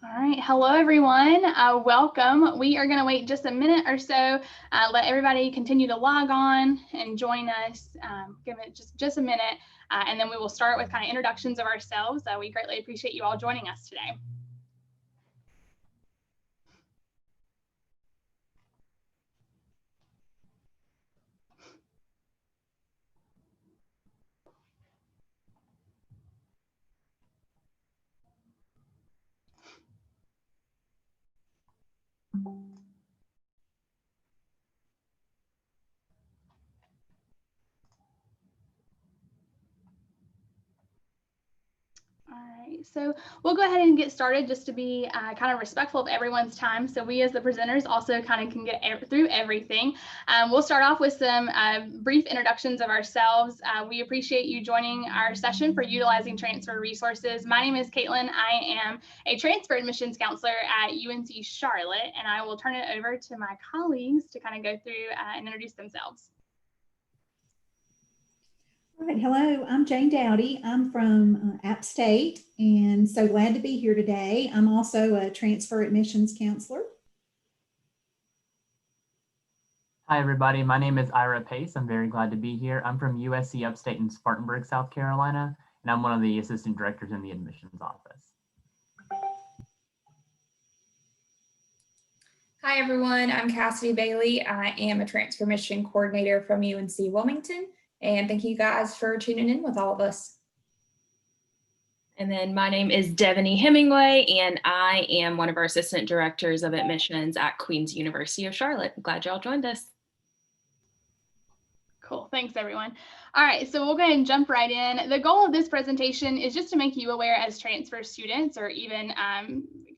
All right, hello everyone, welcome. We are going to wait just a minute or so, let everybody continue to log on and join us. Give it just a minute, and then we will start with kind of introductions of ourselves. We greatly appreciate you all joining us today. All right, so we'll go ahead and get started just to be kind of respectful of everyone's time. So we as the presenters also kind of can get through everything. We'll start off with some brief introductions of ourselves. We appreciate you joining our session for utilizing transfer resources. My name is Caitlin. I am a transfer admissions counselor at UNC Charlotte, and I will turn it over to my colleagues to kind of go through and introduce themselves. All right, hello, I'm Jane Dowdy. I'm from Upstate and so glad to be here today. I'm also a transfer admissions counselor. Hi, everybody. My name is Ira Pace. I'm very glad to be here. I'm from USC Upstate in Spartanburg, South Carolina, and I'm one of the assistant directors in the admissions office. Hi, everyone. I'm Cassidy Bailey. I am a transfer admission coordinator from UNC Wilmington. And thank you guys for tuning in with all of us. And then my name is Devaney Hemingway, and I am one of our assistant directors of admissions at Queen's University of Charlotte. I'm glad y'all joined us. Cool, thanks everyone. All right, so we'll go ahead and jump right in. The goal of this presentation is just to make you aware as transfer students or even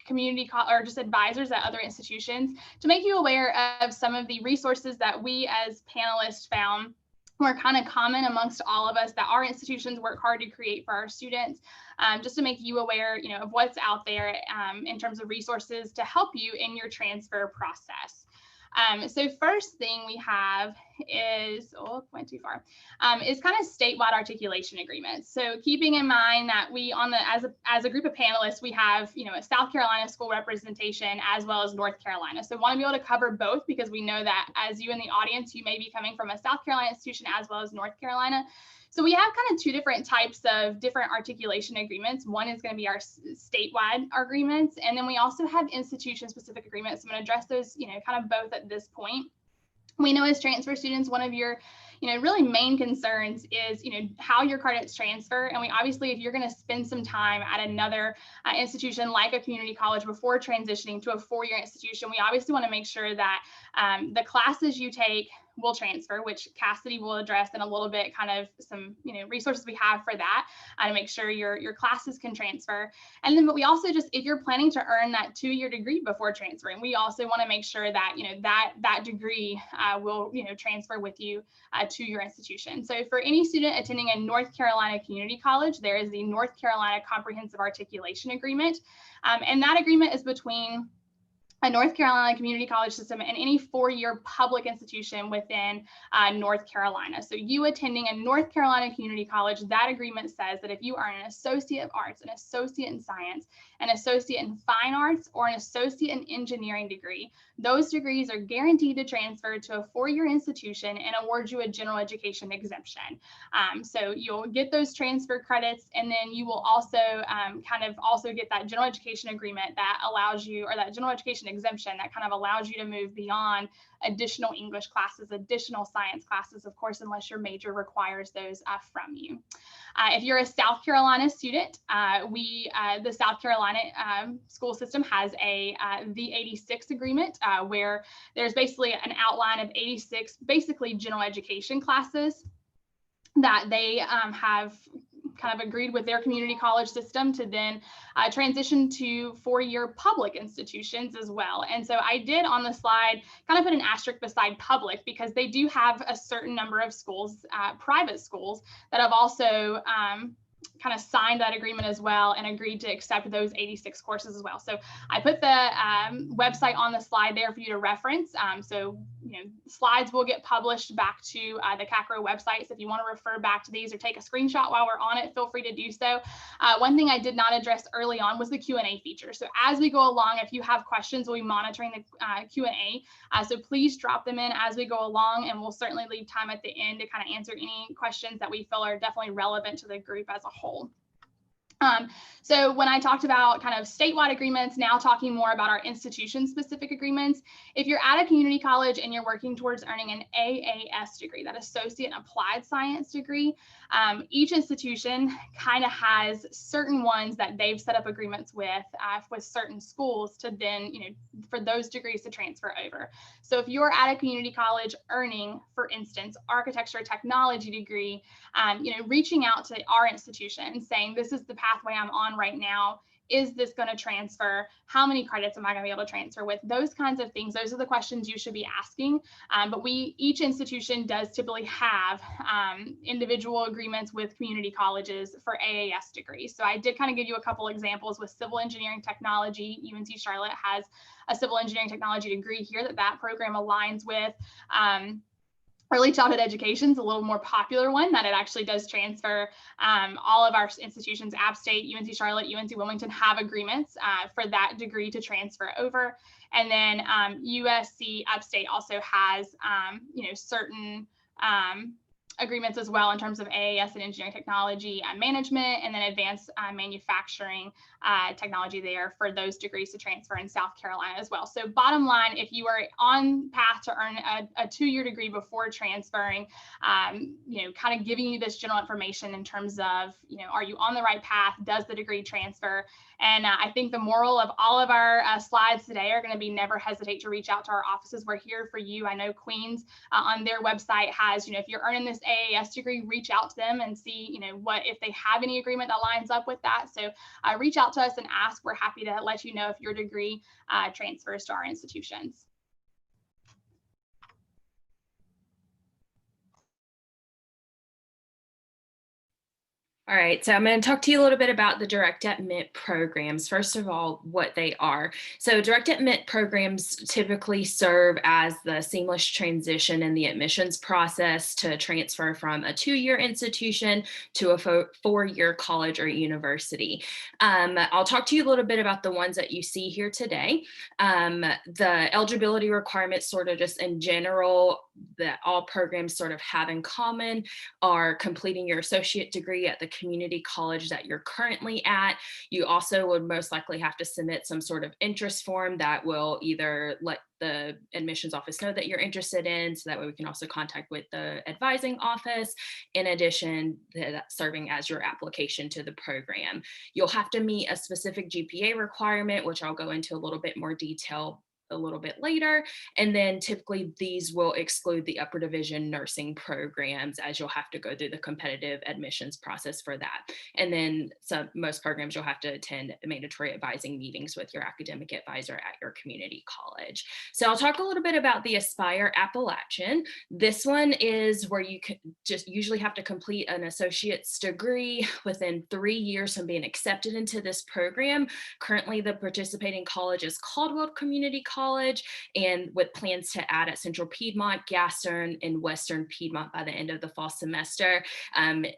community or just advisors at other institutions, to make you aware of some of the resources that we as panelists found were kind of common amongst all of us that our institutions work hard to create for our students, just to make you aware, of what's out there in terms of resources to help you in your transfer process. So first thing we have is, went too far, is kind of statewide articulation agreements. So keeping in mind that we as a group of panelists, we have, a South Carolina school representation as well as North Carolina. So want to be able to cover both because we know that as you in the audience, you may be coming from a South Carolina institution as well as North Carolina. So we have kind of two different types of different articulation agreements. One is going to be our statewide agreements, and then we also have institution-specific agreements. I'm going to address those, kind of both at this point. We know as transfer students, one of your, really main concerns is, how your credits transfer. And we obviously, if you're going to spend some time at another institution like a community college before transitioning to a four-year institution, we obviously want to make sure that the classes you take will transfer, which Cassidy will address in a little bit, kind of some, resources we have for that to make sure your classes can transfer. And then, but we also just, if you're planning to earn that two-year degree before transferring, we also want to make sure that, that degree will, transfer with you to your institution. So for any student attending a North Carolina community college, there is the North Carolina Comprehensive Articulation Agreement. And that agreement is between a North Carolina community college system and any four-year public institution within North Carolina. So you attending a North Carolina community college, that agreement says that if you are an associate of arts, an associate in science, an associate in fine arts, or an associate in engineering degree, those degrees are guaranteed to transfer to a four-year institution and award you a general education exemption. So you'll get those transfer credits, and then you will also kind of also get that general education agreement that allows you, or that general education exemption that kind of allows you to move beyond additional English classes, additional science classes, of course, unless your major requires those from you. If you're a South Carolina student, the South Carolina school system has the 86 agreement where there's basically an outline of 86 basically general education classes that they have kind of agreed with their community college system to then transition to four-year public institutions as well. And so I did on the slide kind of put an asterisk beside public because they do have a certain number of schools, private schools, that have also kind of signed that agreement as well and agreed to accept those 86 courses as well. So I put the website on the slide there for you to reference. So, slides will get published back to the CACRAO website. So if you want to refer back to these or take a screenshot while we're on it, feel free to do so. One thing I did not address early on was the Q&A feature. So as we go along, if you have questions, we'll be monitoring the Q&A. So please drop them in as we go along, and we'll certainly leave time at the end to kind of answer any questions that we feel are definitely relevant to the group as a whole. So when I talked about kind of statewide agreements, now talking more about our institution-specific agreements, if you're at a community college and you're working towards earning an AAS degree, that Associate in Applied Science degree, each institution kind of has certain ones that they've set up agreements with certain schools to then, for those degrees to transfer over. So if you're at a community college earning, for instance, architecture or technology degree, reaching out to our institution and saying, this is the pathway I'm on right now. Is this going to transfer? How many credits am I going to be able to transfer with? Those kinds of things. Those are the questions you should be asking. But each institution does typically have individual agreements with community colleges for AAS degrees. So I did kind of give you a couple examples with civil engineering technology. UNC Charlotte has a civil engineering technology degree here that program aligns with. Early childhood education is a little more popular one that it actually does transfer. All of our institutions, App State, UNC Charlotte, UNC Wilmington, have agreements for that degree to transfer over. And then USC Upstate also has, certain agreements as well in terms of AAS and engineering technology management, and then advanced manufacturing technology there for those degrees to transfer in South Carolina as well. So bottom line, if you are on path to earn a 2-year degree before transferring, kind of giving you this general information in terms of, are you on the right path? Does the degree transfer? And I think the moral of all of our slides today are going to be never hesitate to reach out to our offices. We're here for you. I know Queens on their website has, if you're earning this AAS degree, reach out to them and see, if they have any agreement that lines up with that. So reach out to us and ask. We're happy to let you know if your degree transfers to our institutions. All right, so I'm going to talk to you a little bit about the direct admit programs. First of all, what they are. So direct admit programs typically serve as the seamless transition in the admissions process to transfer from a 2-year institution to a 4-year college or university. I'll talk to you a little bit about the ones that you see here today. The eligibility requirements sort of just in general that all programs sort of have in common are completing your associate degree at the community college that you're currently at. You also would most likely have to submit some sort of interest form that will either let the admissions office know that you're interested in, so that way we can also contact with the advising office, in addition to serving as your application to the program. You'll have to meet a specific GPA requirement, which I'll go into a little bit more detail a little bit later. And then typically these will exclude the upper division nursing programs, as you'll have to go through the competitive admissions process for that. And then most programs you'll have to attend mandatory advising meetings with your academic advisor at your community college. So I'll talk a little bit about the Aspire Appalachian. This one is where you can just usually have to complete an associate's degree within 3 years from being accepted into this program. Currently, the participating college is Caldwell Community College, and with plans to add at Central Piedmont, Gaston, and Western Piedmont by the end of the fall semester.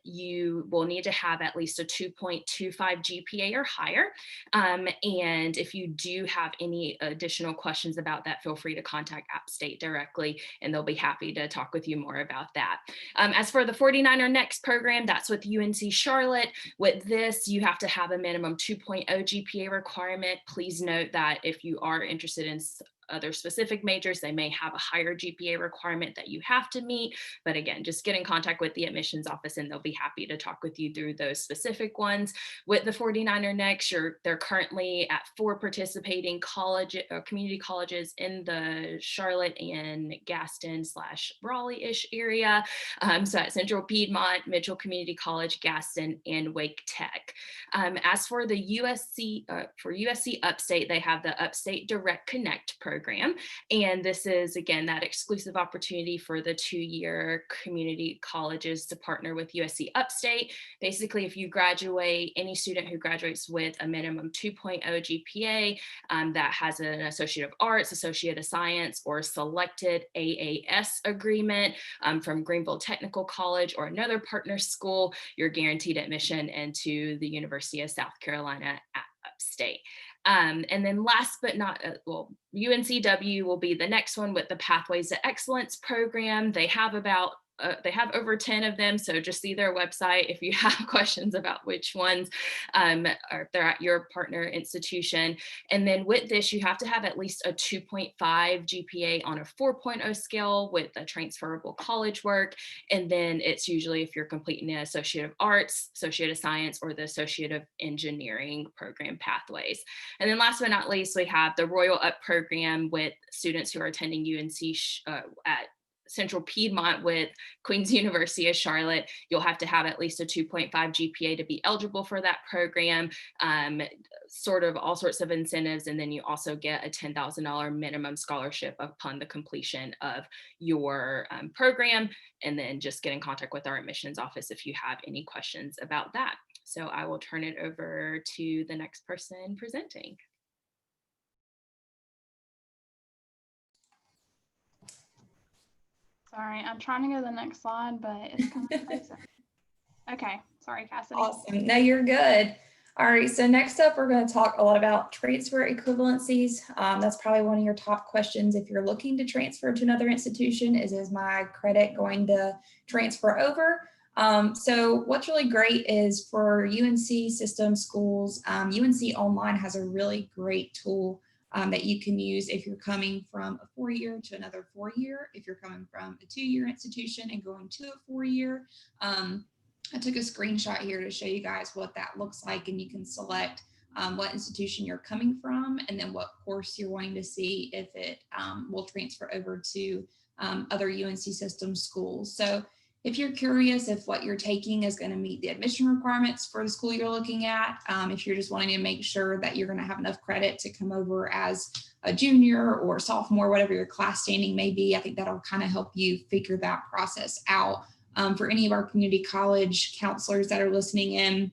You will need to have at least a 2.25 GPA or higher. And if you do have any additional questions about that, feel free to contact App State directly, and they'll be happy to talk with you more about that. As for the 49er Next program, that's with UNC Charlotte. With this, you have to have a minimum 2.0 GPA requirement. Please note that if you are interested in other specific majors, they may have a higher GPA requirement that you have to meet. But again, just get in contact with the admissions office and they'll be happy to talk with you through those specific ones. With the 49er Next, they're currently at 4 participating community colleges in the Charlotte and Gaston / Raleigh-ish area. So at Central Piedmont, Mitchell Community College, Gaston, and Wake Tech. As for the USC Upstate, they have the Upstate Direct Connect program. program. And this is, again, that exclusive opportunity for the 2-year community colleges to partner with USC Upstate. Basically, if you graduate, any student who graduates with a minimum 2.0 GPA that has an Associate of Arts, Associate of Science, or selected AAS agreement from Greenville Technical College or another partner school, you're guaranteed admission into the University of South Carolina at Upstate. And then last but not, UNCW will be the next one with the Pathways to Excellence program. They have over 10 of them, so just see their website if you have questions about which ones, or if they're at your partner institution. And then with this, you have to have at least a 2.5 GPA on a 4.0 scale with a transferable college work. And then it's usually if you're completing the Associate of Arts, Associate of Science, or the Associate of Engineering program pathways. And then last but not least, we have the Royal Up program with students who are attending UNC at Central Piedmont with Queen's University of Charlotte. You'll have to have at least a 2.5 GPA to be eligible for that program, sort of all sorts of incentives. And then you also get a $10,000 minimum scholarship upon the completion of your program. And then just get in contact with our admissions office if you have any questions about that. So I will turn it over to the next person presenting. Sorry, I'm trying to go to the next slide, but it's kind of crazy. Okay, sorry, Cassidy. Awesome. No, you're good. All right, so next up, we're going to talk a lot about transfer equivalencies. That's probably one of your top questions if you're looking to transfer to another institution is my credit going to transfer over? So what's really great is for UNC system schools, UNC Online has a really great tool that you can use if you're coming from a 4-year to another 4-year, if you're coming from a 2-year institution and going to a 4-year. I took a screenshot here to show you guys what that looks like, and you can select what institution you're coming from and then what course you're wanting to see if it will transfer over to other UNC system schools. So if you're curious if what you're taking is going to meet the admission requirements for the school you're looking at, if you're just wanting to make sure that you're going to have enough credit to come over as a junior or sophomore, whatever your class standing may be, I think that'll kind of help you figure that process out. For any of our community college counselors that are listening in,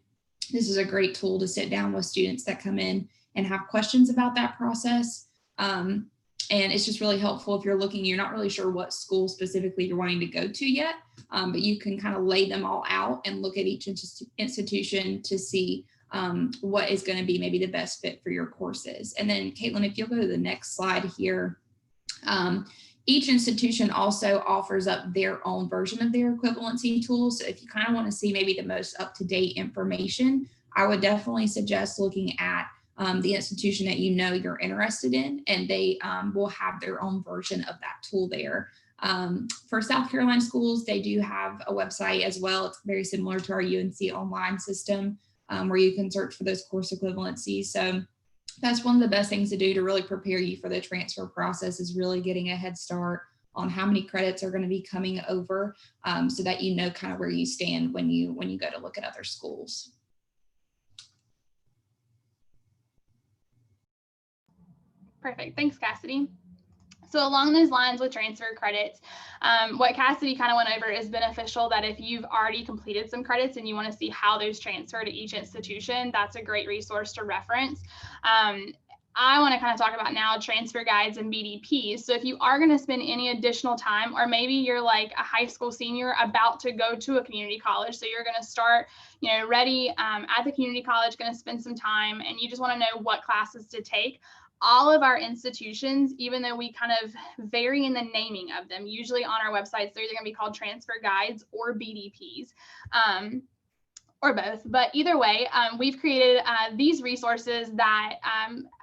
this is a great tool to sit down with students that come in and have questions about that process. And it's just really helpful if you're not really sure what school specifically you're wanting to go to yet, but you can kind of lay them all out and look at each institution to see what is going to be maybe the best fit for your courses. And then Caitlin, if you'll go to the next slide here, each institution also offers up their own version of their equivalency tools. So if you kind of want to see maybe the most up-to-date information, I would definitely suggest looking at the institution that you know you're interested in, and they will have their own version of that tool there. For South Carolina schools, they do have a website as well. It's very similar to our UNC Online system where you can search for those course equivalencies. So that's one of the best things to do to really prepare you for the transfer process, is really getting a head start on how many credits are going to be coming over so that you know kind of where you stand when you go to look at other schools. Perfect. Thanks, Cassidy. So along those lines with transfer credits, what Cassidy kind of went over is beneficial that if you've already completed some credits and you want to see how those transfer to each institution, that's a great resource to reference. I want to kind of talk about now transfer guides and BDPs. So if you are going to spend any additional time, or maybe you're like a high school senior about to go to a community college, so you're going to start, ready at the community college, going to spend some time, and you just want to know what classes to take. All of our institutions, even though we kind of vary in the naming of them, usually on our websites, they're either going to be called transfer guides or BDPs. Or both, but either way, we've created these resources that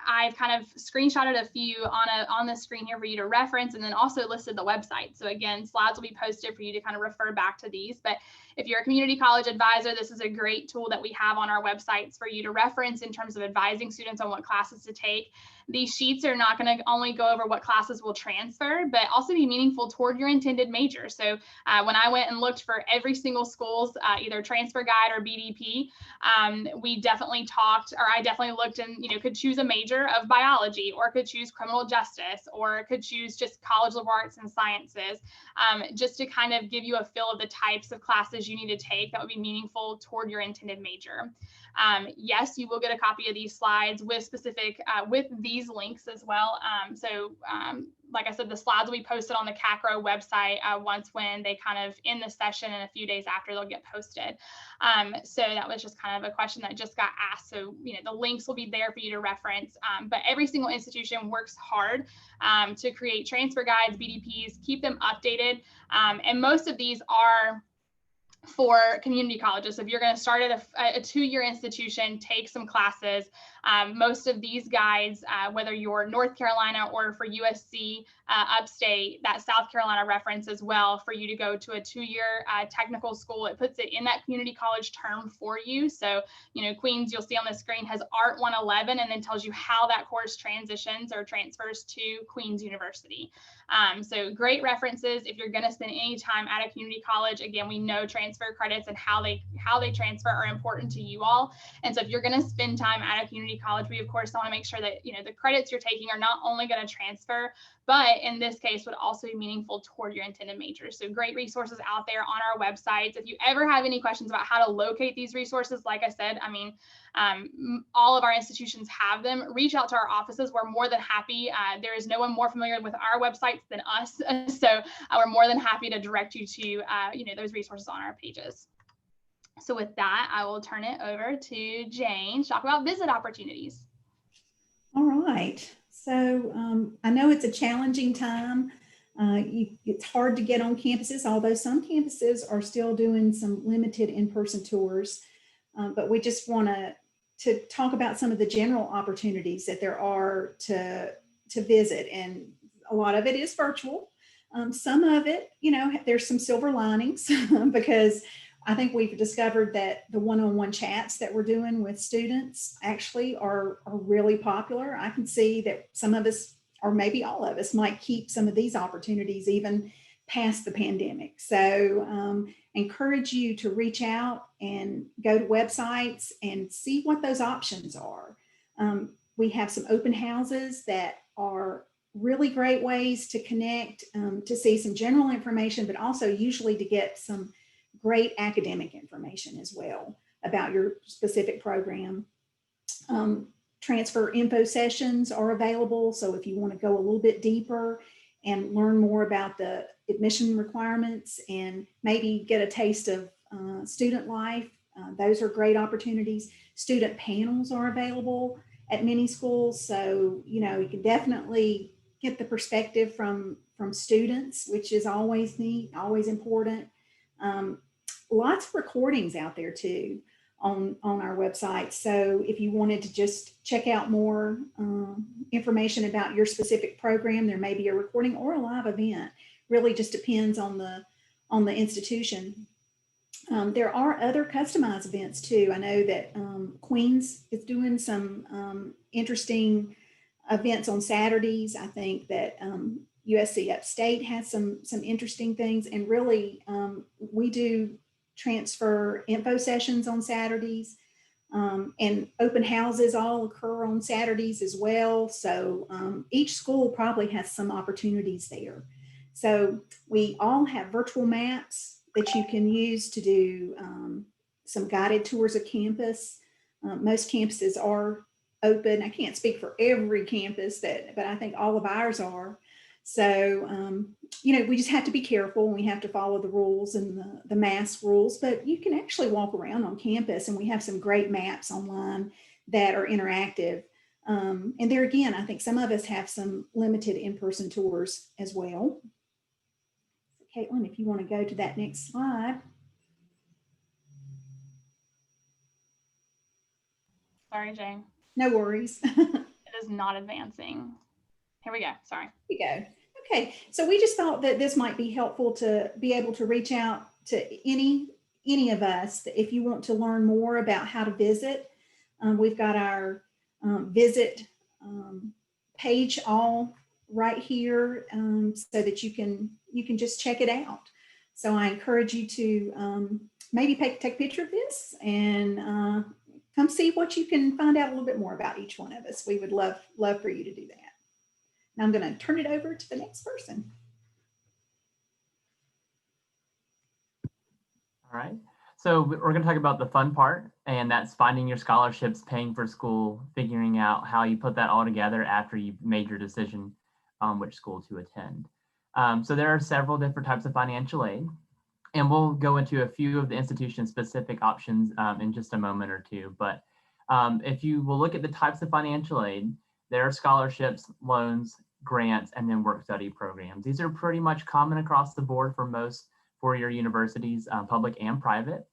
I've kind of screenshotted a few on the screen here for you to reference, and then also listed the website. So again, slides will be posted for you to kind of refer back to these. But if you're a community college advisor, this is a great tool that we have on our websites for you to reference in terms of advising students on what classes to take. These sheets are not going to only go over what classes will transfer, but also be meaningful toward your intended major. So when I went and looked for every single school's either transfer guide or BDP, we definitely talked, or I definitely looked and could choose a major major of biology, or could choose criminal justice, or could choose just college liberal arts and sciences, just to kind of give you a feel of the types of classes you need to take that would be meaningful toward your intended major. Yes, you will get a copy of these slides with specific, with these links as well. Like I said, the slides will be posted on the CACRAO website once when they kind of end the session, and a few days after they'll get posted. So that was just kind of a question that just got asked. So, the links will be there for you to reference, but every single institution works hard to create transfer guides, BDPs, keep them updated. And most of these are for community colleges. So if you're going to start at a 2-year institution, take some classes. Most of these guides, whether you're North Carolina or for USC Upstate, that South Carolina reference as well, for you to go to a 2-year technical school. It puts it in that community college term for you. So, Queens, you'll see on the screen, has Art 111, and then tells you how that course transitions or transfers to Queens University. So great references if you're going to spend any time at a community college. Again, we know transfer credits and how they transfer are important to you all. And so if you're going to spend time at a community college, we of course want to make sure that the credits you're taking are not only going to transfer, but in this case would also be meaningful toward your intended major. So great resources out there on our websites. If you ever have any questions about how to locate these resources, like I said, all of our institutions have them. Reach out to our offices. We're more than happy. There is no one more familiar with our websites than us. So we're more than happy to direct you to those resources on our pages. So with that, I will turn it over to Jane to talk about visit opportunities. All right. So I know it's a challenging time. It's hard to get on campuses, although some campuses are still doing some limited in-person tours. But we just want to talk about some of the general opportunities that there are to visit. And a lot of it is virtual. Some of it, there's some silver linings because I think we've discovered that the one-on-one chats that we're doing with students actually are really popular. I can see that some of us, or maybe all of us, might keep some of these opportunities even past the pandemic. So encourage you to reach out and go to websites and see what those options are. We have some open houses that are really great ways to connect, to see some general information, but also usually to get some great academic information as well about your specific program. Transfer info sessions are available. So if you want to go a little bit deeper and learn more about the admission requirements and maybe get a taste of student life, those are great opportunities. Student panels are available at many schools. So, you can definitely get the perspective from students, which is always neat, always important. Lots of recordings out there too on our website. So if you wanted to just check out more information about your specific program, there may be a recording or a live event. Really just depends on the institution. There are other customized events too. I know that Queens is doing some interesting events on Saturdays. I think that USC Upstate has some interesting things, and really we do transfer info sessions on Saturdays, and open houses all occur on Saturdays as well. So each school probably has some opportunities there. So we all have virtual maps that you can use to do some guided tours of campus. Most campuses are open. I can't speak for every campus, but I think all of ours are. So, we just have to be careful. We have to follow the rules and the mask rules, but you can actually walk around on campus, and we have some great maps online that are interactive. And there again, I think some of us have some limited in-person tours as well. So Caitlin, if you want to go to that next slide. Sorry, Jane. No worries. It is not advancing. Here we go. Sorry. Here we go. Okay, so we just thought that this might be helpful to be able to reach out to any of us if you want to learn more about how to visit. We've got our visit page all right here, so that you can just check it out. So I encourage you to maybe take a picture of this and come see what you can find out a little bit more about each one of us. We would love for you to do that. Now I'm going to turn it over to the next person. All right. So we're going to talk about the fun part, and that's finding your scholarships, paying for school, figuring out how you put that all together after you've made your decision on which school to attend. So there are several different types of financial aid, and we'll go into a few of the institution-specific options in just a moment or two. But if you will look at the types of financial aid, there are scholarships, loans, grants, and then work-study programs. These are pretty much common across the board for most four-year universities, public and private.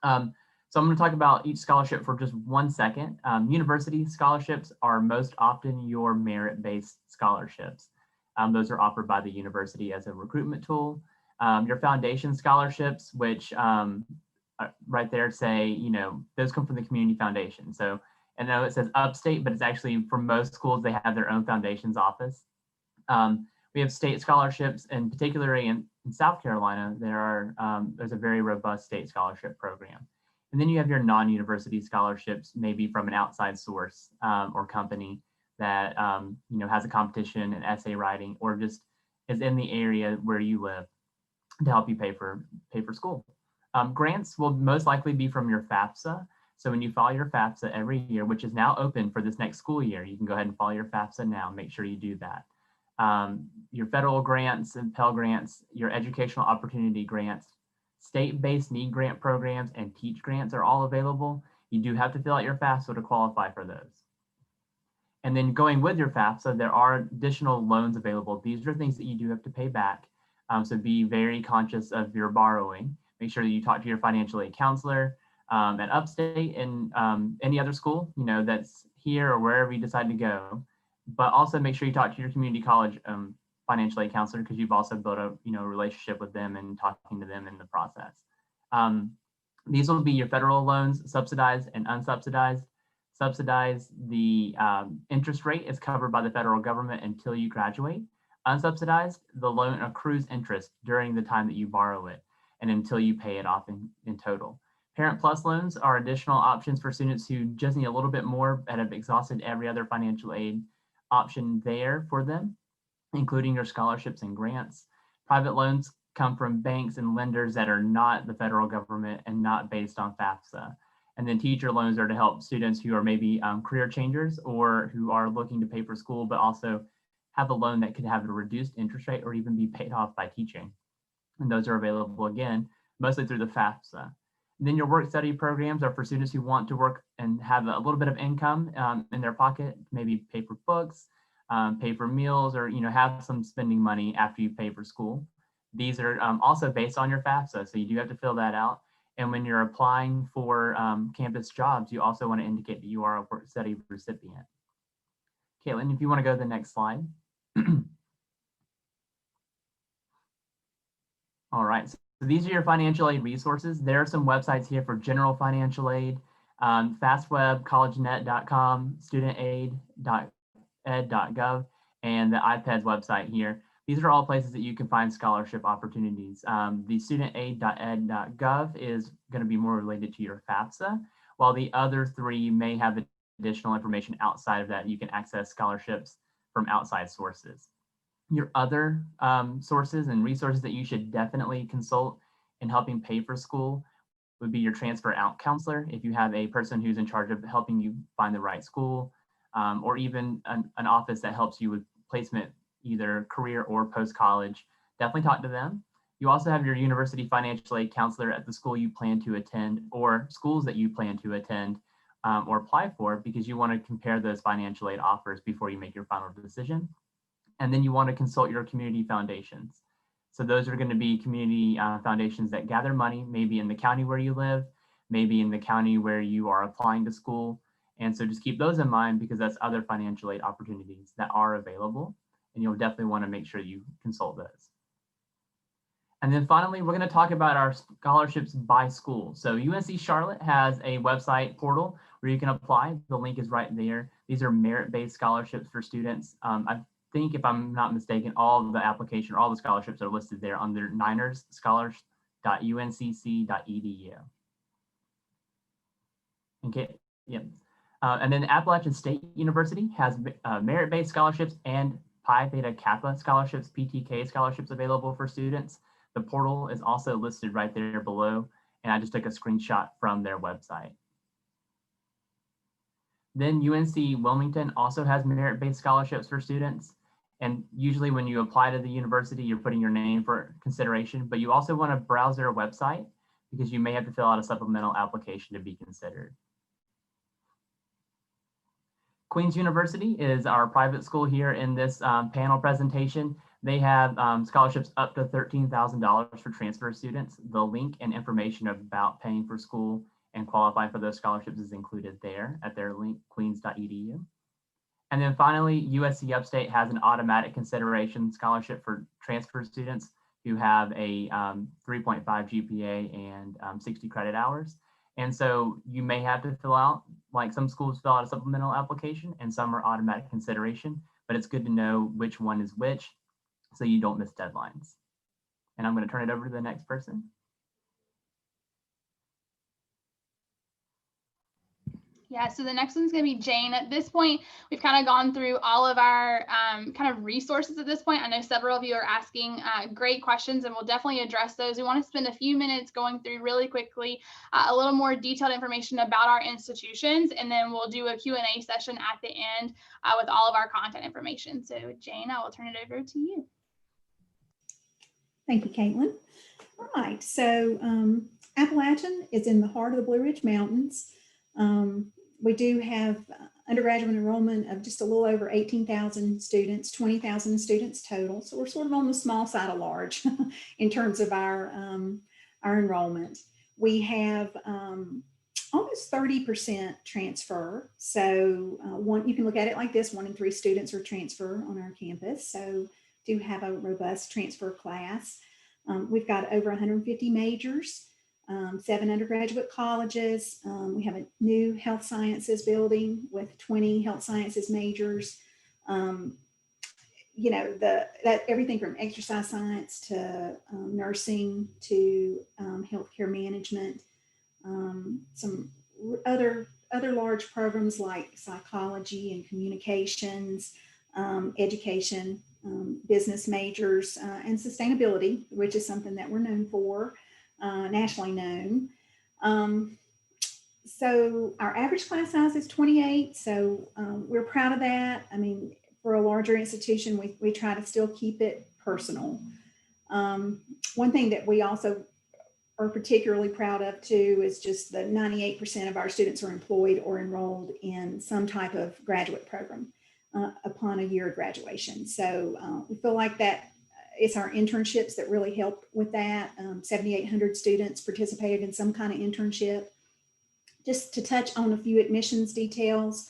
So I'm going to talk about each scholarship for just 1 second. University scholarships are most often your merit-based scholarships. Those are offered by the university as a recruitment tool. Your foundation scholarships, which right there say, you know, those come from the community foundation. So I know it says Upstate, but it's actually for most schools, they have their own foundations office. We have state scholarships, and particularly in South Carolina, there's a very robust state scholarship program. And then you have your non-university scholarships, maybe from an outside source or company that you know, has a competition in essay writing, or just is in the area where you live to help you pay for school. Grants will most likely be from your FAFSA. So when you file your FAFSA every year, which is now open for this next school year, you can go ahead and file your FAFSA now. Make sure you do that. Your federal grants and Pell Grants, your educational opportunity grants, state-based need grant programs, and teach grants are all available. You do have to fill out your FAFSA to qualify for those. And then going with your FAFSA, there are additional loans available. These are things that you do have to pay back. So be very conscious of your borrowing. Make sure that you talk to your financial aid counselor at Upstate and any other school, you know, that's here or wherever you decide to go. But also make sure you talk to your community college financial aid counselor, because you've also built a relationship with them and talking to them in the process. These will be your federal loans, subsidized and unsubsidized. Subsidized, the interest rate is covered by the federal government until you graduate. Unsubsidized, the loan accrues interest during the time that you borrow it and until you pay it off in total. Parent Plus loans are additional options for students who just need a little bit more and have exhausted every other financial aid option there for them, including your scholarships and grants. Private loans come from banks and lenders that are not the federal government and not based on FAFSA. And then teacher loans are to help students who are maybe career changers or who are looking to pay for school, but also have a loan that could have a reduced interest rate or even be paid off by teaching. And those are available, again, mostly through the FAFSA. And then your work study programs are for students who want to work and have a little bit of income in their pocket, maybe pay for books, pay for meals, or have some spending money after you pay for school. These are also based on your FAFSA, so you do have to fill that out. And when you're applying for campus jobs, you also want to indicate that you are a work study recipient. Caitlin, if you want to go to the next slide. All right, so these are your financial aid resources. There are some websites here for general financial aid, FastWeb, collegenet.com, studentaid.ed.gov, and the IPEDS website here. These are all places that you can find scholarship opportunities. The studentaid.ed.gov is going to be more related to your FAFSA, while the other three may have additional information outside of that. You can access scholarships from outside sources. Your other sources and resources that you should definitely consult in helping pay for school would be your transfer out counselor, if you have a person who's in charge of helping you find the right school, or even an office that helps you with placement, either career or post-college. Definitely talk to them. You also have your university financial aid counselor at the school you plan to attend, or schools that you plan to attend or apply for, because you want to compare those financial aid offers before you make your final decision. And then you want to consult your community foundations. So those are going to be community foundations that gather money, maybe in the county where you live, maybe in the county where you are applying to school. And so just keep those in mind, because that's other financial aid opportunities that are available. And you'll definitely want to make sure you consult those. And then finally, we're going to talk about our scholarships by school. So UNC Charlotte has a website portal where you can apply. The link is right there. These are merit-based scholarships for students. I think, if I'm not mistaken, all the scholarships are listed there under ninersscholars.uncc.edu. Okay, Yep. And then Appalachian State University has merit-based scholarships and Pi Theta Kappa scholarships, PTK scholarships available for students. The portal is also listed right there below, and I just took a screenshot from their website. Then UNC Wilmington also has merit-based scholarships for students. And usually when you apply to the university, you're putting your name for consideration, but you also want to browse their website because you may have to fill out a supplemental application to be considered. Queen's University is our private school here in this panel presentation. They have scholarships up to $13,000 for transfer students. The link and information about paying for school and qualifying for those scholarships is included there at their link, queens.edu. And then finally, USC Upstate has an automatic consideration scholarship for transfer students who have a 3.5 GPA and 60 credit hours. And so you may have to fill out, like some schools fill out a supplemental application and some are automatic consideration, but it's good to know which one is which so you don't miss deadlines. And I'm going to turn it over to the next person. Yeah, so the next one's going to be Jane. At this point, we've kind of gone through all of our kind of resources at this point. I know several of you are asking great questions, and we'll definitely address those. We want to spend a few minutes going through really quickly a little more detailed information about our institutions, and then we'll do a Q&A session at the end with all of our content information. So Jane, I will turn it over to you. Thank you, Caitlin. All right, so Appalachian is in the heart of the Blue Ridge Mountains. We do have undergraduate enrollment of just a little over 18,000 students, 20,000 students total. So we're sort of on the small side of large in terms of our enrollment. We have almost 30% transfer. So you can look at it like this: 1 in 3 students are transfer on our campus. So do have a robust transfer class. We've got over 150 majors. 7 undergraduate colleges. We have a new health sciences building with 20 health sciences majors. You know, everything from exercise science to nursing to healthcare management. Some other large programs like psychology and communications, education, business majors, and sustainability, which is something that we're known for. Nationally known. So our average class size is 28. So we're proud of that. I mean, for a larger institution, we try to still keep it personal. One thing that we also are particularly proud of too is just the 98% of our students are employed or enrolled in some type of graduate program upon a year of graduation. So we feel like that it's our internships that really help with that. 7,800 students participated in some kind of internship. Just to touch on a few admissions details,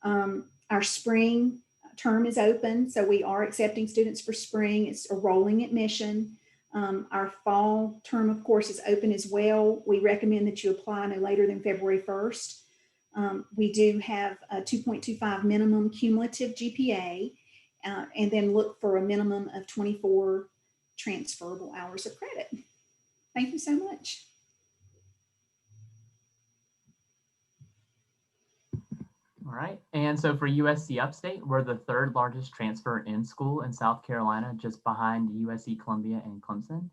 our spring term is open, so we are accepting students for spring. It's a rolling admission. Our fall term, of course, is open as well. We recommend that you apply no later than February 1st. We do have a 2.25 minimum cumulative GPA. And then look for a minimum of 24 transferable hours of credit. Thank you so much. All right, and so for USC Upstate, we're the 3rd largest transfer in school in South Carolina, just behind USC Columbia and Clemson.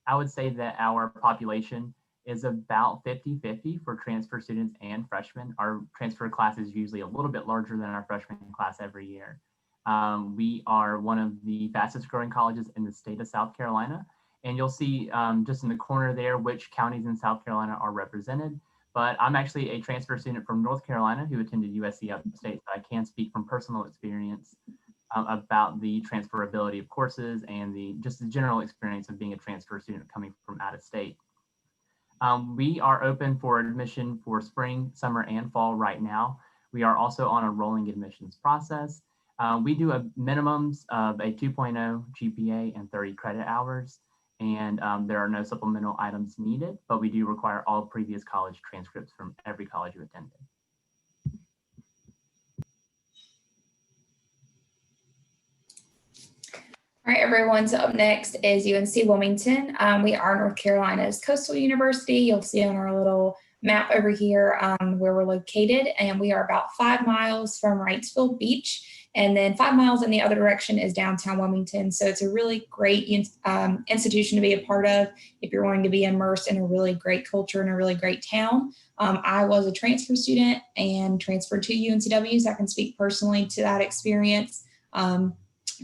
I would say that our population is about 50-50 for transfer students and freshmen. Our transfer class is usually a little bit larger than our freshman class every year. We are one of the fastest growing colleges in the state of South Carolina. And you'll see just in the corner there which counties in South Carolina are represented. But I'm actually a transfer student from North Carolina who attended USC Upstate, so I can speak from personal experience about the transferability of courses and just the general experience of being a transfer student coming from out of state. We are open for admission for spring, summer, and fall right now. We are also on a rolling admissions process. We do a minimums of a 2.0 GPA and 30 credit hours, and there are no supplemental items needed, but we do require all previous college transcripts from every college you attended. All right, everyone, so up next is UNC Wilmington. We are North Carolina's coastal university. You'll see on our little map over here where we're located, and we are about 5 miles from Wrightsville Beach. And then 5 miles in the other direction is downtown Wilmington. So it's a really great institution to be a part of if you're wanting to be immersed in a really great culture and a really great town. I was a transfer student and transferred to UNCW, so I can speak personally to that experience.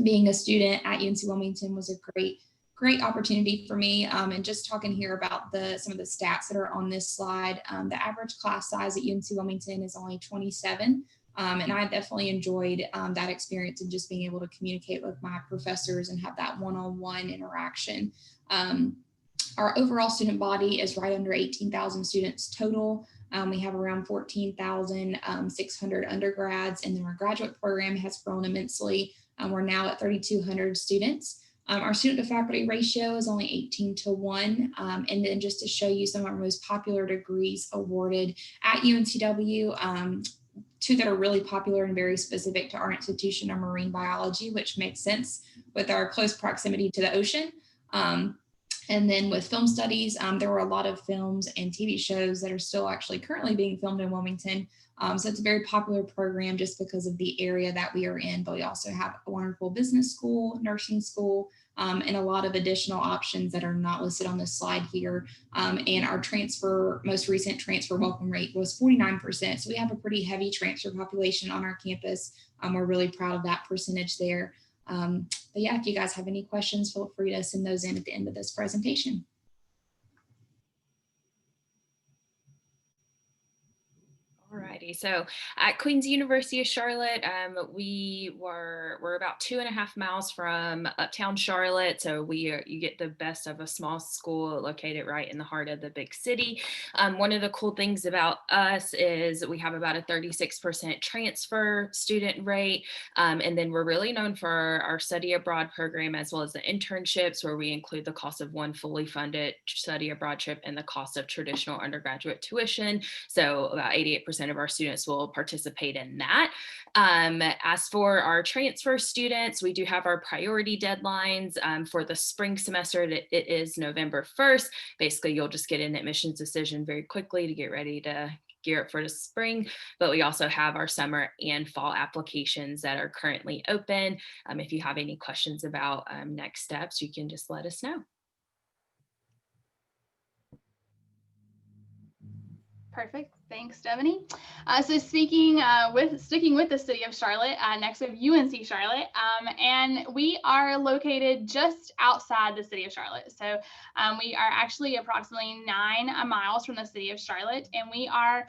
Being a student at UNC Wilmington was a great opportunity for me. And just talking here about some of the stats that are on this slide, the average class size at UNC Wilmington is only 27. And I definitely enjoyed that experience and just being able to communicate with my professors and have that one-on-one interaction. Our overall student body is right under 18,000 students total. We have around 14,600 undergrads, and then our graduate program has grown immensely. We're now at 3,200 students. Our student to faculty ratio is only 18:1. And then just to show you some of our most popular degrees awarded at UNCW, two that are really popular and very specific to our institution are marine biology, which makes sense with our close proximity to the ocean. And then with film studies, there were a lot of films and TV shows that are still actually currently being filmed in Wilmington. So it's a very popular program just because of the area that we are in, but we also have a wonderful business school, nursing school, and a lot of additional options that are not listed on this slide here. And our most recent transfer welcome rate was 49%. So we have a pretty heavy transfer population on our campus. We're really proud of that percentage there. But yeah, if you guys have any questions, feel free to send those in at the end of this presentation. Alrighty, so at Queen's University of Charlotte, we're about 2.5 miles from Uptown Charlotte. So you get the best of a small school located right in the heart of the big city. One of the cool things about us is we have about a 36% transfer student rate. And then we're really known for our study abroad program, as well as the internships, where we include the cost of one fully funded study abroad trip and the cost of traditional undergraduate tuition. So about 88% of our students will participate in that. As for our transfer students, we do have our priority deadlines for the spring semester. It is November 1st. Basically, you'll just get an admissions decision very quickly to get ready to gear up for the spring, but we also have our summer and fall applications that are currently open. If you have any questions about next steps, you can just let us know. Perfect. Thanks, Stephanie. So sticking with the city of Charlotte, next we have UNC Charlotte, and we are located just outside the city of Charlotte. So we are actually approximately 9 miles from the city of Charlotte, and we are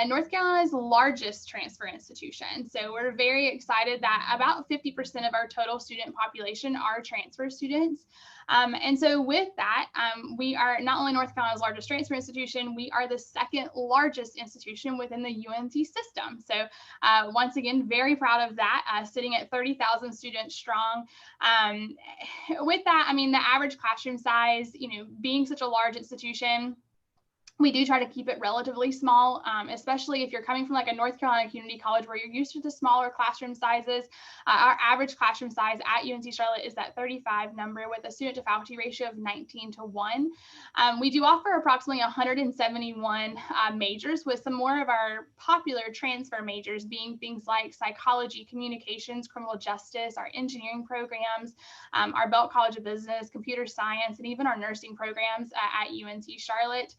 North Carolina's largest transfer institution. So we're very excited that about 50% of our total student population are transfer students. And so with that, we are not only North Carolina's largest transfer institution, we are the second largest institution within the UNC system. So once again, very proud of that, sitting at 30,000 students strong. With that, I mean, the average classroom size, being such a large institution, we do try to keep it relatively small, especially if you're coming from like a North Carolina community college where you're used to the smaller classroom sizes. Our average classroom size at UNC Charlotte is that 35 number with a student to faculty ratio of 19:1. We do offer approximately 171 majors, with some more of our popular transfer majors being things like psychology, communications, criminal justice, our engineering programs, our Belk College of Business, computer science, and even our nursing programs at UNC Charlotte.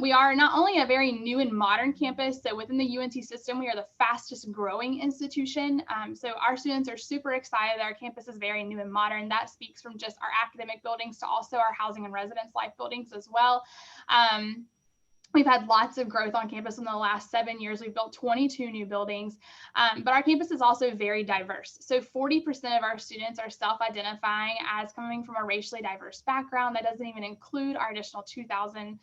We are not only a very new and modern campus, so within the UNC system, we are the fastest growing institution. So our students are super excited that our campus is very new and modern. That speaks from just our academic buildings to also our housing and residence life buildings as well. We've had lots of growth on campus in the last 7 years. We've built 22 new buildings, but our campus is also very diverse. So 40% of our students are self-identifying as coming from a racially diverse background. That doesn't even include our additional 2,000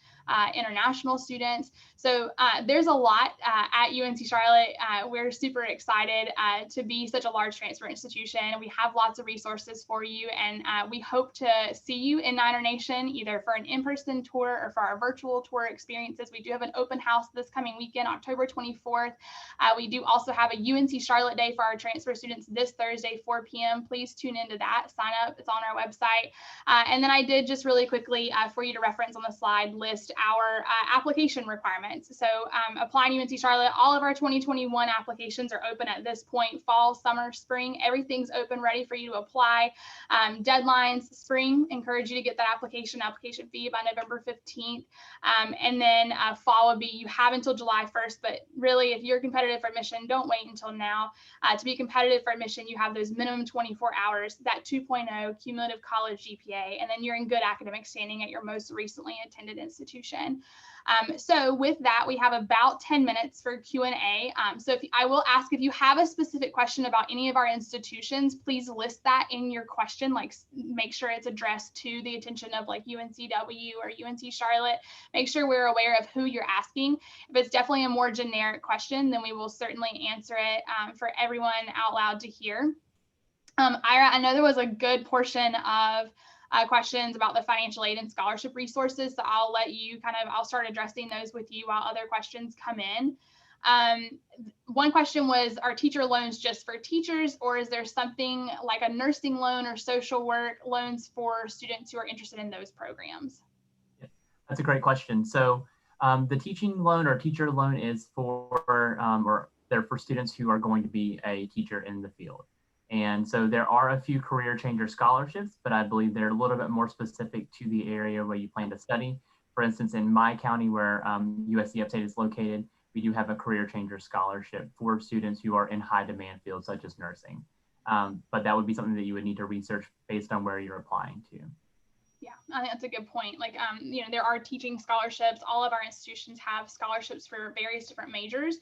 international students. So there's a lot at UNC Charlotte. We're super excited to be such a large transfer institution. We have lots of resources for you, and we hope to see you in Niner Nation, either for an in-person tour or for our virtual tour experience experiences. We do have an open house this coming weekend, October 24th. We do also have a UNC Charlotte Day for our transfer students this Thursday, 4 p.m. Please tune into that. Sign up. It's on our website. And then I did just really quickly for you to reference on the slide list our application requirements. So applying to UNC Charlotte, all of our 2021 applications are open at this point. Fall, summer, spring, everything's open, ready for you to apply. Deadlines, spring, encourage you to get that application fee by November 15th. And then fall would be, you have until July 1st, but really if you're competitive for admission, don't wait until now. To be competitive for admission, you have those minimum 24 hours, that 2.0 cumulative college GPA, and then you're in good academic standing at your most recently attended institution. So with that, we have about 10 minutes for Q&A. So I will ask if you have a specific question about any of our institutions, please list that in your question, like make sure it's addressed to the attention of like UNCW or UNC Charlotte. Make sure we're aware of who you're asking. If it's definitely a more generic question, then we will certainly answer it for everyone out loud to hear. Ira, I know there was a good portion of questions about the financial aid and scholarship resources. So I'll let you I'll start addressing those with you while other questions come in. One question was, are teacher loans just for teachers, or is there something like a nursing loan or social work loans for students who are interested in those programs? That's a great question. So the teaching loan or teacher loan is for, or they're for students who are going to be a teacher in the field. And so there are a few career changer scholarships, but I believe they're a little bit more specific to the area where you plan to study. For instance, in my county where USC Upstate is located, we do have a career changer scholarship for students who are in high demand fields such as nursing. But that would be something that you would need to research based on where you're applying to. Yeah, I think that's a good point. Like, there are teaching scholarships. All of our institutions have scholarships for various different majors.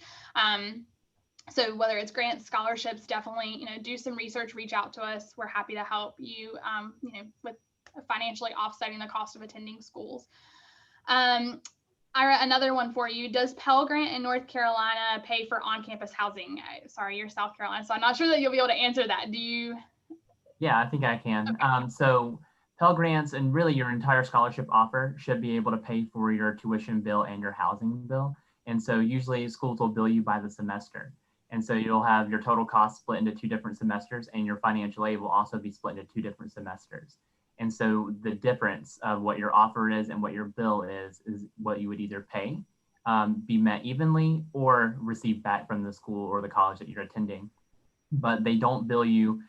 So whether it's grants, scholarships, definitely, do some research, reach out to us. We're happy to help you, with financially offsetting the cost of attending schools. Ira, another one for you. Does Pell Grant in North Carolina pay for on-campus housing? Sorry, you're South Carolina, so I'm not sure that you'll be able to answer that. Do you? Yeah, I think I can. Okay. So Pell Grants and really your entire scholarship offer should be able to pay for your tuition bill and your housing bill. And so usually schools will bill you by the semester. And so you'll have your total cost split into 2 different semesters, and your financial aid will also be split into 2 different semesters. And so the difference of what your offer is and what your bill is what you would either pay, be met evenly, or receive back from the school or the college that you're attending. But they don't bill you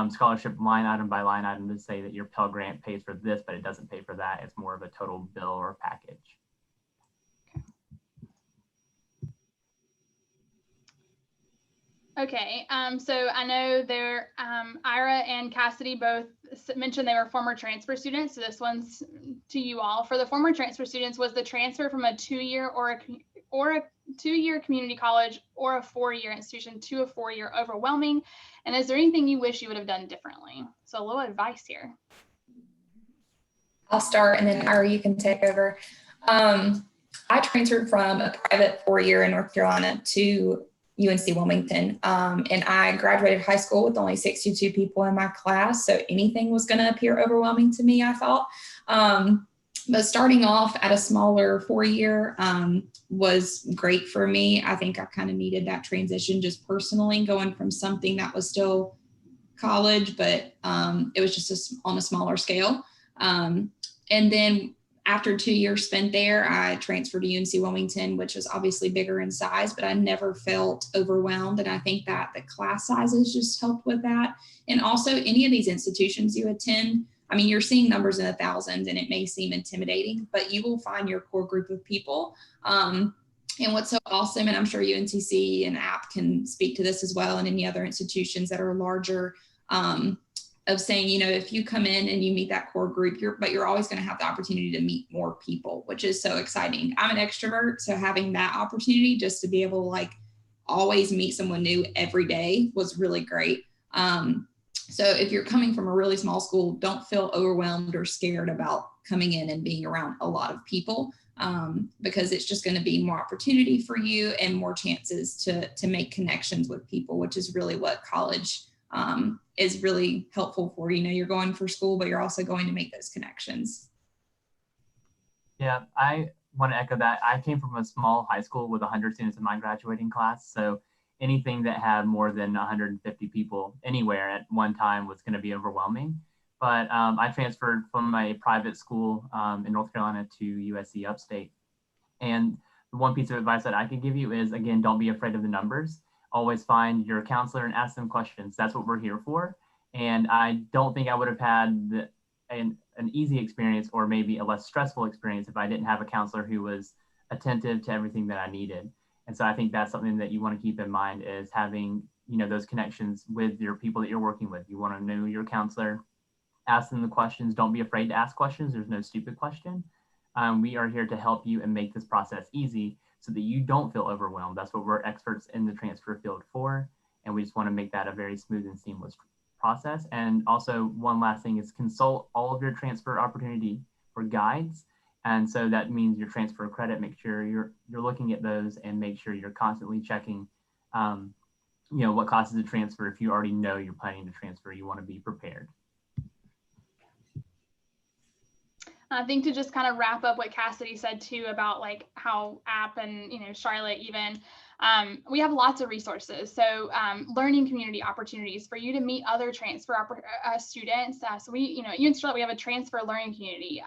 scholarship line item by line item to say that your Pell Grant pays for this, but it doesn't pay for that. It's more of a total bill or package. Okay, so I know Ira and Cassidy both mentioned they were former transfer students. So this one's to you all. For the former transfer students, was the transfer from a 2-year or a 2-year community college or a 4-year institution to a 4-year overwhelming? And is there anything you wish you would have done differently? So a little advice here. I'll start, and then Ira, you can take over. I transferred from a private 4-year in North Carolina to UNC Wilmington. And I graduated high school with only 62 people in my class. So anything was going to appear overwhelming to me, I thought. But starting off at a smaller 4-year was great for me. I think I kind of needed that transition just personally, going from something that was still college, but it was just on a smaller scale. And then after 2 years spent there, I transferred to UNC Wilmington, which was obviously bigger in size, but I never felt overwhelmed. And I think that the class sizes just helped with that. And also any of these institutions you attend, I mean, you're seeing numbers in the thousands and it may seem intimidating, but you will find your core group of people. And what's so awesome, and I'm sure UNTC and App can speak to this as well, and any other institutions that are larger, of saying, if you come in and you meet that core group, you're always going to have the opportunity to meet more people, which is so exciting. I'm an extrovert, so having that opportunity just to be able to always meet someone new every day was really great. So if you're coming from a really small school, don't feel overwhelmed or scared about coming in and being around a lot of people, because it's just going to be more opportunity for you and more chances to make connections with people, which is really what college is really helpful for. You're going for school, but you're also going to make those connections. Yeah, I want to echo that. I came from a small high school with 100 students in my graduating class. So anything that had more than 150 people anywhere at one time was going to be overwhelming. But I transferred from a private school in North Carolina to USC Upstate. And the one piece of advice that I could give you is, again, don't be afraid of the numbers. Always find your counselor and ask them questions. That's what we're here for. And I don't think I would have had an easy experience or maybe a less stressful experience if I didn't have a counselor who was attentive to everything that I needed. And so I think that's something that you want to keep in mind, is having, you know, those connections with your people that you're working with. You want to know your counselor, ask them the questions. Don't be afraid to ask questions. There's no stupid question. We are here to help you and make this process easy so that you don't feel overwhelmed. That's what we're experts in the transfer field for. And we just want to make that a very smooth and seamless process. And also, one last thing is consult all of your transfer opportunity for guides. And so that means your transfer credit, make sure you're looking at those and make sure you're constantly checking, you know, what causes a transfer. If you already know you're planning to transfer, you want to be prepared. I think to just kind of wrap up what Cassidy said too about like how App and, you know, Charlotte even, we have lots of resources. So learning community opportunities for you to meet other transfer students. So we, you know, at UNC Charlotte, we have a transfer learning community.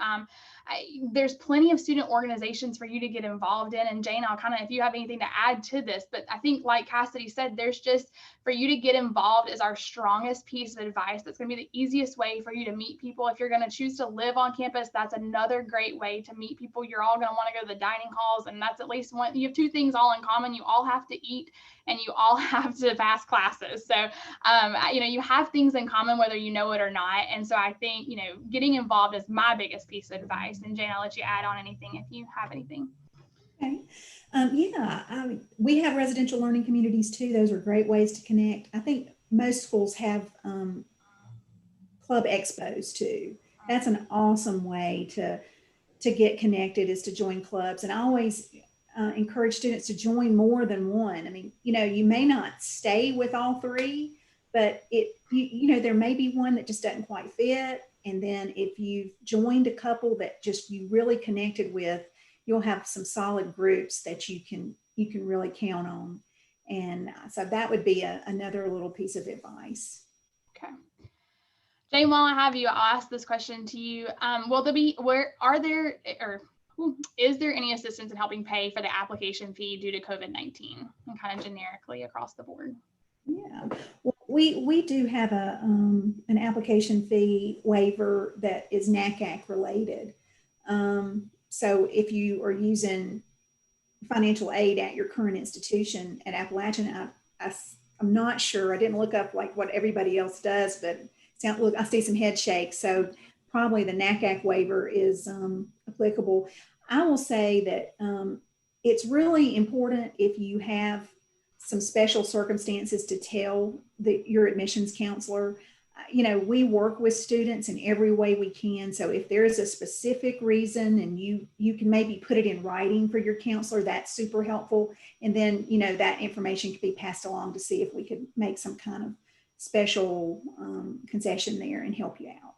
There's plenty of student organizations for you to get involved in. And Jane, I'll kind of, if you have anything to add to this, but I think like Cassidy said, there's just, for you to get involved is our strongest piece of advice. That's going to be the easiest way for you to meet people. If you're going to choose to live on campus, that's another great way to meet people. You're all going to want to go to the dining halls, and that's at least one. You have two things all in common. You all have to eat and you all have to pass classes. So, you know, you have things in common, whether you know it or not. And so I think, you know, getting involved is my biggest piece of advice. And Jane, I'll let you add on anything if you have anything. Okay. Yeah, we have residential learning communities too. Those are great ways to connect. I think most schools have club expos too. That's an awesome way to get connected, is to join clubs. And I always encourage students to join more than one. I mean, you know, you may not stay with all three, but you know, there may be one that just doesn't quite fit. And then if you've joined a couple that just you really connected with, you'll have some solid groups that you can really count on. And so that would be another little piece of advice. Okay. Jane, while I have you, I'll ask this question to you. Is there any assistance in helping pay for the application fee due to COVID-19, and kind of generically across the board? Yeah, well, we do have an application fee waiver that is NACAC related. So if you are using financial aid at your current institution at Appalachian, I'm not sure. I didn't look up like what everybody else does, but I see some head shakes. So probably the NACAC waiver is applicable. I will say that it's really important, if you have some special circumstances, to tell your admissions counselor. You know, we work with students in every way we can. So if there is a specific reason and you can maybe put it in writing for your counselor, that's super helpful. And then, you know, that information could be passed along to see if we could make some kind of special concession there and help you out.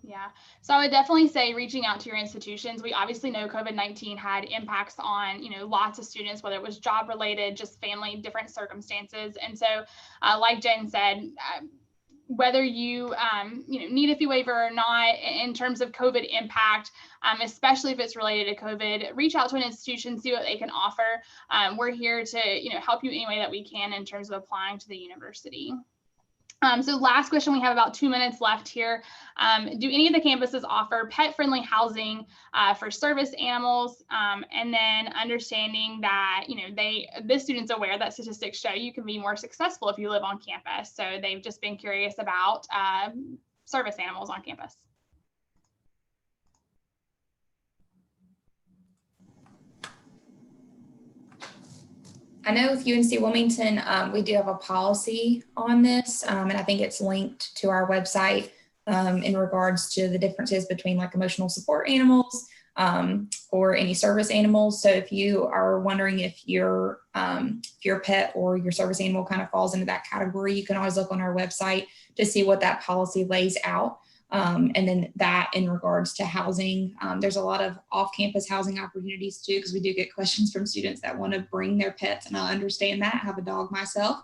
Yeah, so I would definitely say reaching out to your institutions. We obviously know COVID-19 had impacts on, you know, lots of students, whether it was job related, just family, different circumstances. And so like Jen said, whether you, you know, need a fee waiver or not, in terms of COVID impact, especially if it's related to COVID, reach out to an institution, see what they can offer. We're here to, you know, help you any way that we can in terms of applying to the university. So last question, we have about 2 minutes left here. Do any of the campuses offer pet-friendly housing for service animals? And then understanding that, you know, the students aware that statistics show you can be more successful if you live on campus. So they've just been curious about service animals on campus. I know with UNC Wilmington, we do have a policy on this, and I think it's linked to our website in regards to the differences between like emotional support animals or any service animals. So if you are wondering if your pet or your service animal kind of falls into that category, you can always look on our website to see what that policy lays out. And then that in regards to housing, there's a lot of off-campus housing opportunities too, because we do get questions from students that want to bring their pets, and I understand that. I have a dog myself.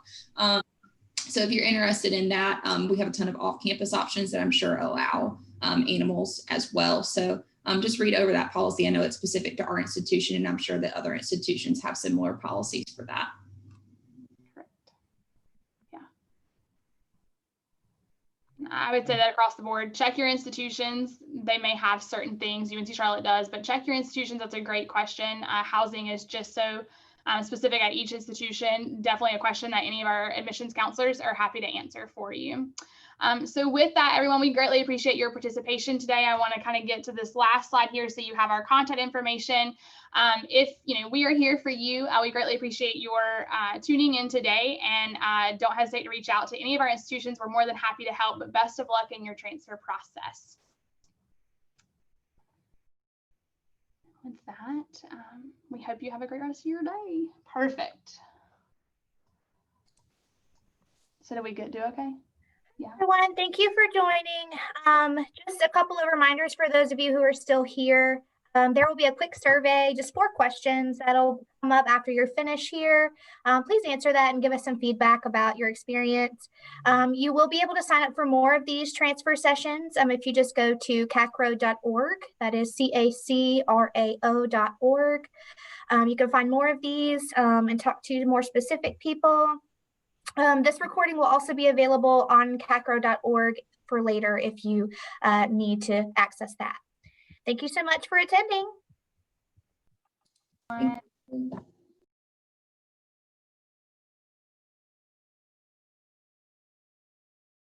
So if you're interested in that, we have a ton of off-campus options that I'm sure allow animals as well. So just read over that policy. I know it's specific to our institution, and I'm sure that other institutions have similar policies for that. I would say that across the board. Check your institutions. They may have certain things, UNC Charlotte does, but check your institutions. That's a great question. Housing is just so specific at each institution. Definitely a question that any of our admissions counselors are happy to answer for you. So with that, everyone, we greatly appreciate your participation today. I want to kind of get to this last slide here so you have our contact information. If we are here for you, we greatly appreciate your tuning in today, and don't hesitate to reach out to any of our institutions. We're more than happy to help, but best of luck in your transfer process. With that, we hope you have a great rest of your day. Perfect. So did we do okay? Yeah. Everyone, thank you for joining. Just a couple of reminders for those of you who are still here. There will be a quick survey, just 4 questions that'll come up after you're finished here. Please answer that and give us some feedback about your experience. You will be able to sign up for more of these transfer sessions if you just go to CACRAO.org. That is CACRAO.org. You can find more of these and talk to more specific people. This recording will also be available on CACRAO.org for later if you need to access that. Thank you so much for attending. Thank you.